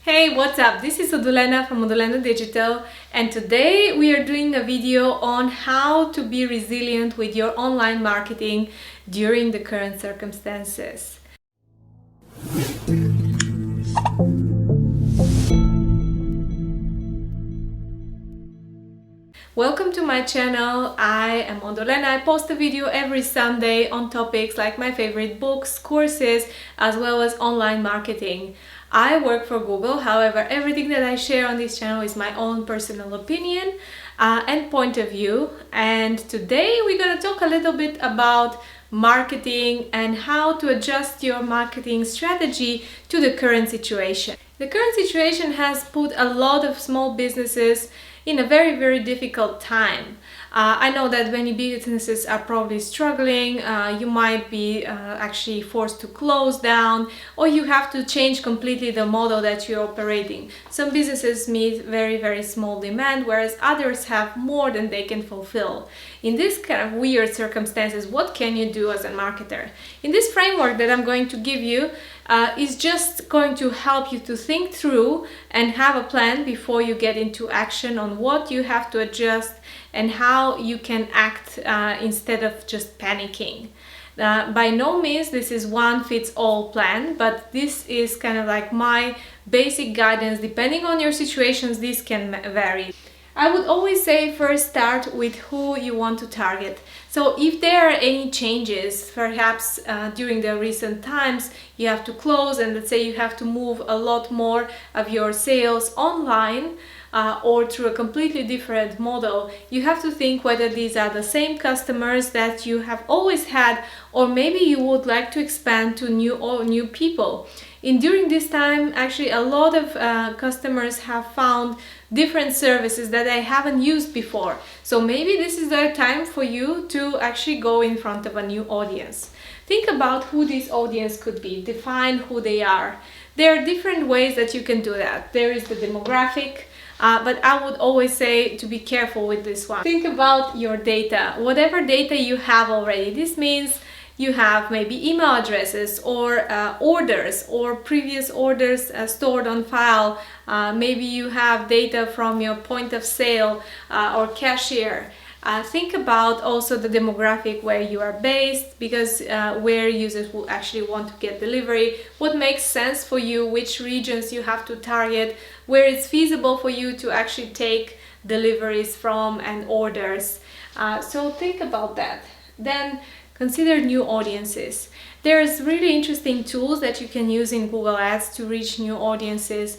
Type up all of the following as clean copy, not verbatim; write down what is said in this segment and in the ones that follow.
Hey, what's up? This is Odulena from Odulena Digital, and today we are doing a video on how to be resilient with your online marketing during the current circumstances. Welcome to my channel. I am Odulena. I post a video every Sunday on topics like my favorite books, courses, as well as online marketing. I work for Google, however, everything that I share on this channel is my own personal opinion and point of view. And today we're going to talk a little bit about marketing and how to adjust your marketing strategy to the current situation. The current situation has put a lot of small businesses in a very difficult time. I know that many businesses are probably struggling. You might be actually forced to close down, or you have to change completely the model that you're operating. Some businesses meet very small demand, whereas others have more than they can fulfill. In this kind of weird circumstances, what can you do as a marketer? In this framework that I'm going to give you, is just going to help you to think through and have a plan before you get into action on what you have to adjust and how you can act instead of just panicking. By no means this is one fits all plan, but this is kind of like my basic guidance. Depending on your situations, this can vary. I would always say first start with who you want to target. So if there are any changes, perhaps during the recent times you have to close, and let's say you have to move a lot more of your sales online or through a completely different model, you have to think whether these are the same customers that you have always had, or maybe you would like to expand to new people. During this time, actually a lot of customers have found different services that I haven't used before. So maybe this is the time for you to actually go in front of a new audience. Think about who this audience could be. Define who they are. There are different ways that you can do that. There is the demographic, but I would always say to be careful with this one. Think about your data. Whatever data you have already. This means you have maybe email addresses or orders or previous orders stored on file. Maybe you have data from your point of sale or cashier. Think about also the demographic where you are based, because where users will actually want to get delivery, what makes sense for you, which regions you have to target, where it's feasible for you to actually take deliveries from and orders. So think about that. Then consider new audiences. There's really interesting tools that you can use in Google Ads to reach new audiences.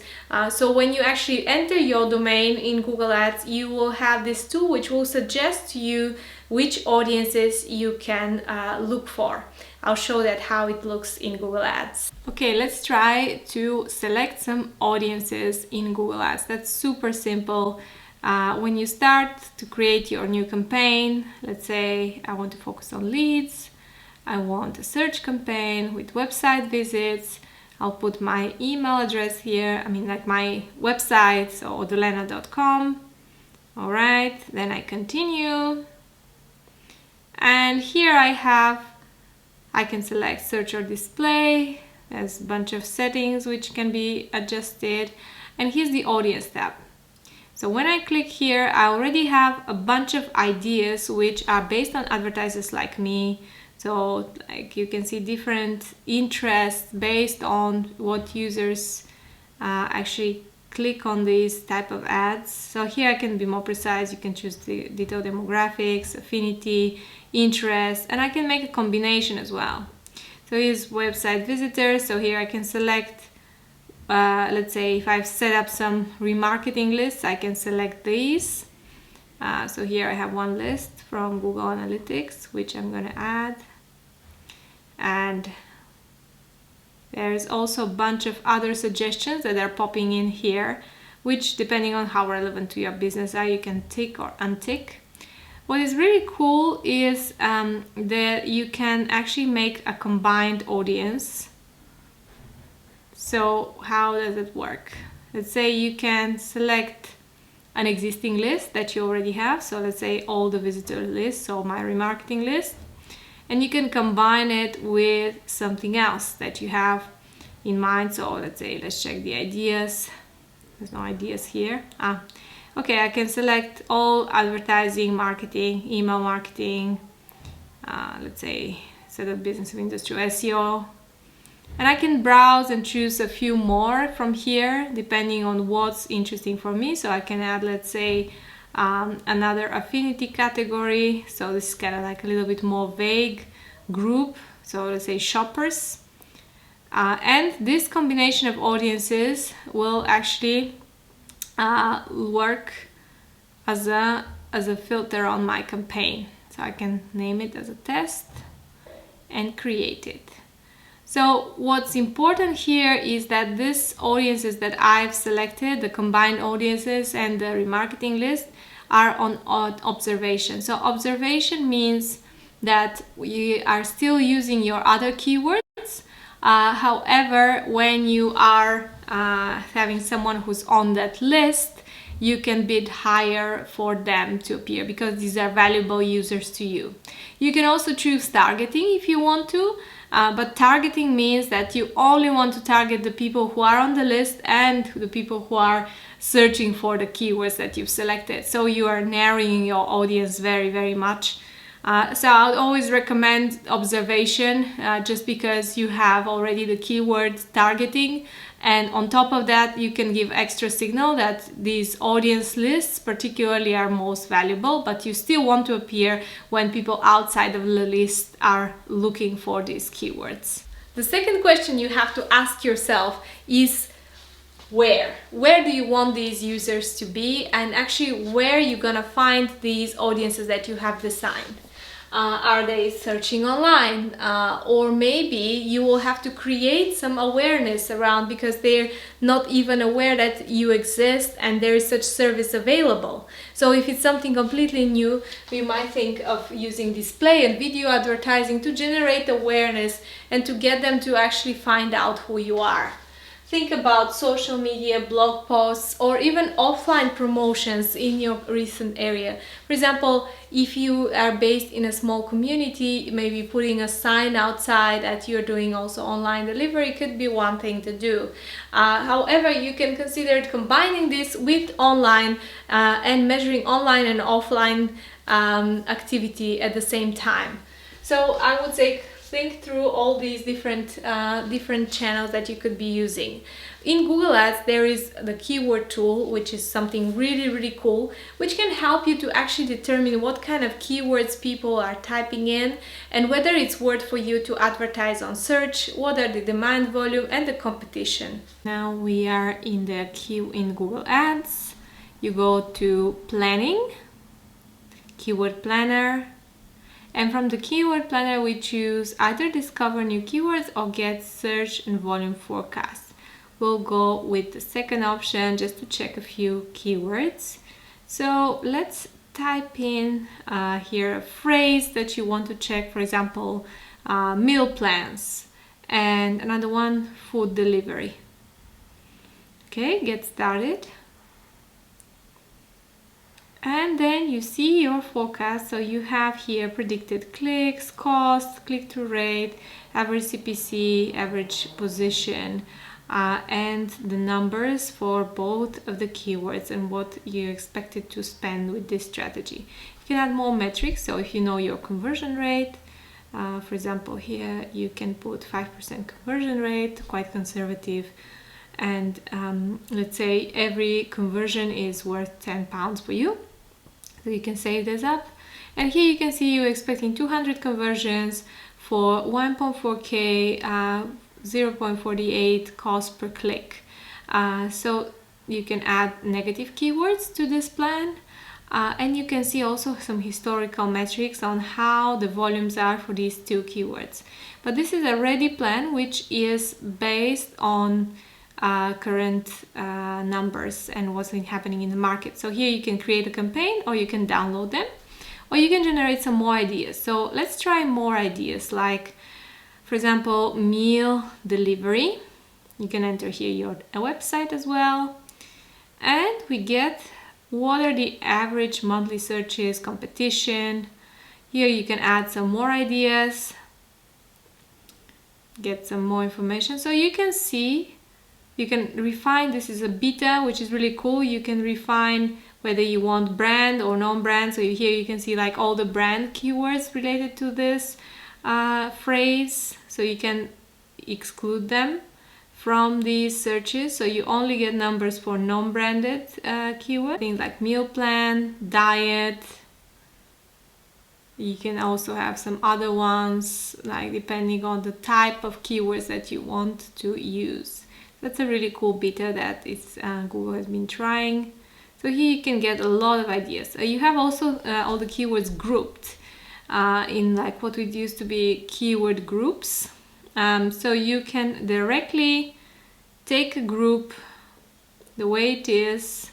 So when you actually enter your domain in Google Ads, you will have this tool which will suggest to you which audiences you can look for. I'll show that how it looks in Google Ads. Okay, let's try to select some audiences in Google Ads. That's super simple. When you start to create your new campaign, let's say I want to focus on leads, I want a search campaign with website visits. I'll put my email address here, like my website, so odulena.com. All right, then I continue. And here I can select search or display. There's a bunch of settings which can be adjusted. And here's the audience tab. So when I click here, I already have a bunch of ideas which are based on advertisers like me. So like you can see different interests based on what users actually click on these type of ads. So here I can be more precise. You can choose the detailed demographics, affinity, interest, and I can make a combination as well. So here's website visitors. So here I can select let's say if I've set up some remarketing lists, I can select these. So here I have one list from Google Analytics, which I'm going to add. And there's also a bunch of other suggestions that are popping in here, which depending on how relevant to your business are, you can tick or untick. What is really cool is that you can actually make a combined audience. So how does it work? Let's say you can select an existing list that you already have. So let's say all the visitor lists, so my remarketing list. And you can combine it with something else that you have. in mind. So let's say, let's check the ideas. There's no ideas here. Okay, I can select all advertising, marketing, email marketing, let's say set up business of industry SEO. And I can browse and choose a few more from here depending on what's interesting for me. So I can add, let's say, another affinity category. So this is kind of like a little bit more vague group. So let's say shoppers. And this combination of audiences will actually work as a filter on my campaign. So I can name it as a test and create it. So what's important here is that these audiences that I've selected, the combined audiences and the remarketing list, are on observation. So observation means that you are still using your other keywords. However, when you are having someone who's on that list, you can bid higher for them to appear because these are valuable users to you. You can also choose targeting if you want to, but targeting means that you only want to target the people who are on the list and the people who are searching for the keywords that you've selected. So you are narrowing your audience very, very much. So I would always recommend observation just because you have already the keyword targeting, and on top of that you can give extra signal that these audience lists particularly are most valuable, but you still want to appear when people outside of the list are looking for these keywords. The second question you have to ask yourself is where do you want these users to be, and actually where you're gonna find these audiences that you have designed. Are they searching online? Or maybe you will have to create some awareness around because they're not even aware that you exist and there is such service available. So if it's something completely new, we might think of using display and video advertising to generate awareness and to get them to actually find out who you are. Think about social media, blog posts, or even offline promotions in your recent area. For example, if you are based in a small community, maybe putting a sign outside that you're doing also online delivery could be one thing to do. However, you can consider combining this with online and measuring online and offline activity at the same time. So I would say think through all these different channels that you could be using. In Google Ads, there is the keyword tool, which is something really cool, which can help you to actually determine what kind of keywords people are typing in and whether it's worth for you to advertise on search, what are the demand volume and the competition. Now we are in Google Ads. You go to planning, keyword planner, and from the keyword planner we choose either discover new keywords or get search and volume forecast. We'll go with the second option just to check a few keywords. So let's type in here a phrase that you want to check, for example, meal plans, and another one, food delivery. Okay, get started. And then you see your forecast. So you have here predicted clicks, cost, click-through rate, average CPC, average position, and the numbers for both of the keywords and what you expected to spend with this strategy. You can add more metrics. So if you know your conversion rate, for example, here you can put 5% conversion rate, quite conservative. And let's say every conversion is worth £10 for you. So you can save this up. And here you can see you're expecting 200 conversions for 1.4K, 0.48 cost per click. So you can add negative keywords to this plan. And you can see also some historical metrics on how the volumes are for these two keywords. But this is a ready plan which is based on current numbers and what's been happening in the market. So here you can create a campaign or you can download them or you can generate some more ideas. So let's try more ideas, like for example meal delivery. You can enter here your website as well, and we get what are the average monthly searches, competition. Here you can add some more ideas. get some more information. So you can see, you can refine. This is a beta, which is really cool. You can refine whether you want brand or non-brand. So here you can see like all the brand keywords related to this phrase. So you can exclude them from these searches. So you only get numbers for non-branded keywords. Things like meal plan, diet. You can also have some other ones, like depending on the type of keywords that you want to use. That's a really cool beta that Google has been trying. So here you can get a lot of ideas. You have also all the keywords grouped in like what would used to be keyword groups. So you can directly take a group the way it is,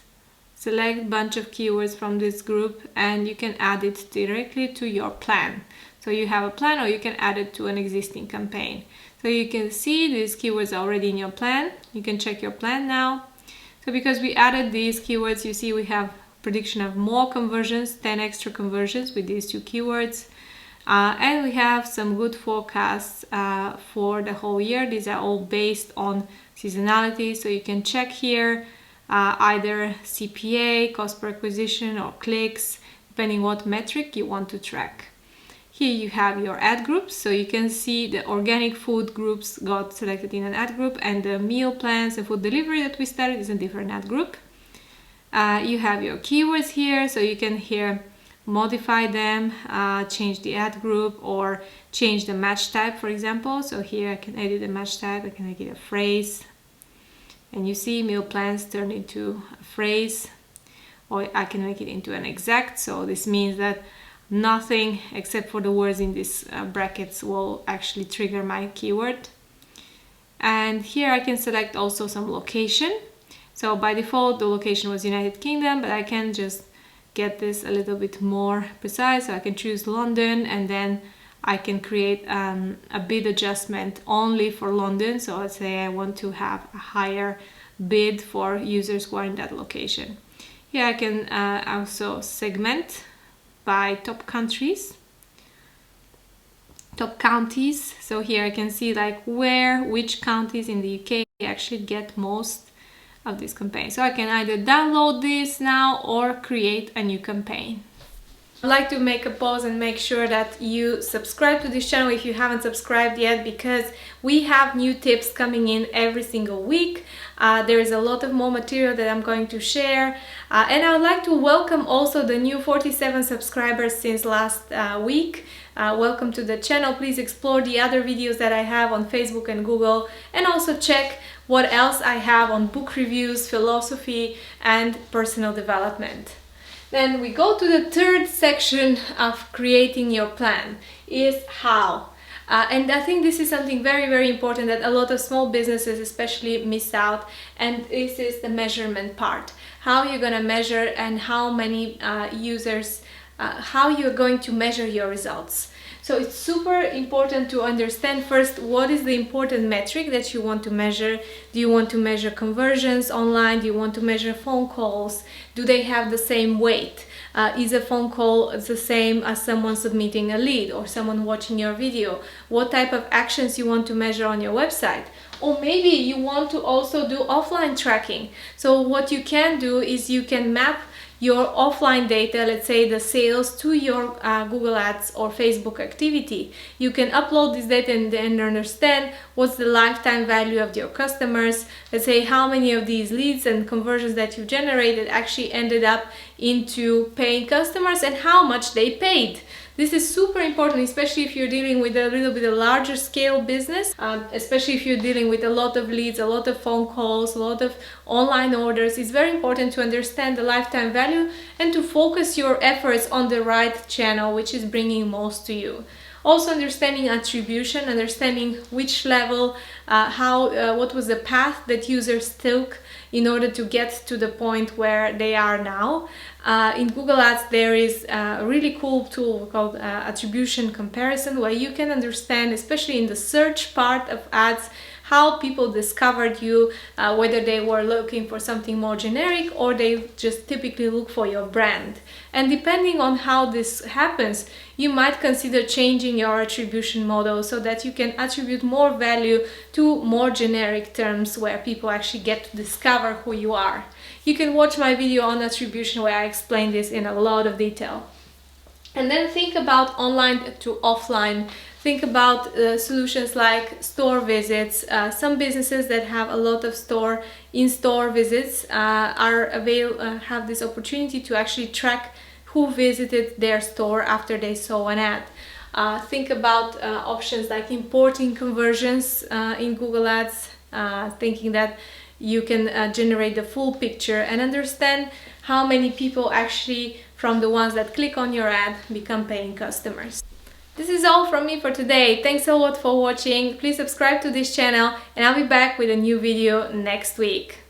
select a bunch of keywords from this group, and you can add it directly to your plan. So you have a plan, or you can add it to an existing campaign. So you can see these keywords are already in your plan. You can check your plan now. So because we added these keywords, you see we have prediction of more conversions, 10 extra conversions with these two keywords. And we have some good forecasts for the whole year. These are all based on seasonality. So you can check here either CPA, cost per acquisition, or clicks, depending what metric you want to track. Here you have your ad groups, so you can see the organic food groups got selected in an ad group, and the meal plans and food delivery that we started is a different ad group. You have your keywords here, so you can here modify them, change the ad group, or change the match type, for example. So here I can edit the match type, I can make it a phrase. And you see meal plans turned into a phrase, or I can make it into an exact. So this means that nothing except for the words in these brackets will actually trigger my keyword. And here I can select also some location. So by default the location was United Kingdom, but I can just get this a little bit more precise. So I can choose London, and then I can create a bid adjustment only for London. So let's say I want to have a higher bid for users who are in that location. Here I can also segment by top countries, top counties. So here I can see like which counties in the UK actually get most of this campaign. So I can either download this now or create a new campaign. I'd like to make a pause and make sure that you subscribe to this channel if you haven't subscribed yet, because we have new tips coming in every single week. There is a lot of more material that I'm going to share, and I would like to welcome also the new 47 subscribers since last week. Welcome to the channel. Please explore the other videos that I have on Facebook and Google, and also check what else I have on book reviews, philosophy, and personal development. Then we go to the third section of creating your plan, is how. And I think this is something very, very important that a lot of small businesses especially miss out, and this is the measurement part. How you're going to measure, and how many users, how you're going to measure your results. So it's super important to understand first what is the important metric that you want to measure. Do you want to measure conversions online? Do you want to measure phone calls? Do they have the same weight? Is a phone call the same as someone submitting a lead or someone watching your video? What type of actions you want to measure on your website? Or maybe you want to also do offline tracking. So what you can do is you can map your offline data, let's say the sales, to your Google Ads or Facebook activity. You can upload this data and then understand what's the lifetime value of your customers. Let's say how many of these leads and conversions that you generated actually ended up into paying customers, and how much they paid. This is super important, especially if you're dealing with a little bit of larger scale business, especially if you're dealing with a lot of leads, a lot of phone calls, a lot of online orders. It's very important to understand the lifetime value and to focus your efforts on the right channel, which is bringing most to you. Also understanding attribution, understanding which level, what was the path that users took in order to get to the point where they are now. In Google Ads there is a really cool tool called attribution comparison, where you can understand, especially in the search part of ads, how people discovered you, whether they were looking for something more generic or they just typically look for your brand. And depending on how this happens, you might consider changing your attribution model so that you can attribute more value to more generic terms where people actually get to discover who you are. You can watch my video on attribution where I explain this in a lot of detail. And then think about online to offline. Think about solutions like store visits. Some businesses that have a lot of in-store visits have this opportunity to actually track who visited their store after they saw an ad. Think about options like importing conversions in Google Ads, thinking that you can generate the full picture and understand how many people actually, from the ones that click on your ad, become paying customers. This is all from me for today. Thanks a lot for watching. Please subscribe to this channel and I'll be back with a new video next week.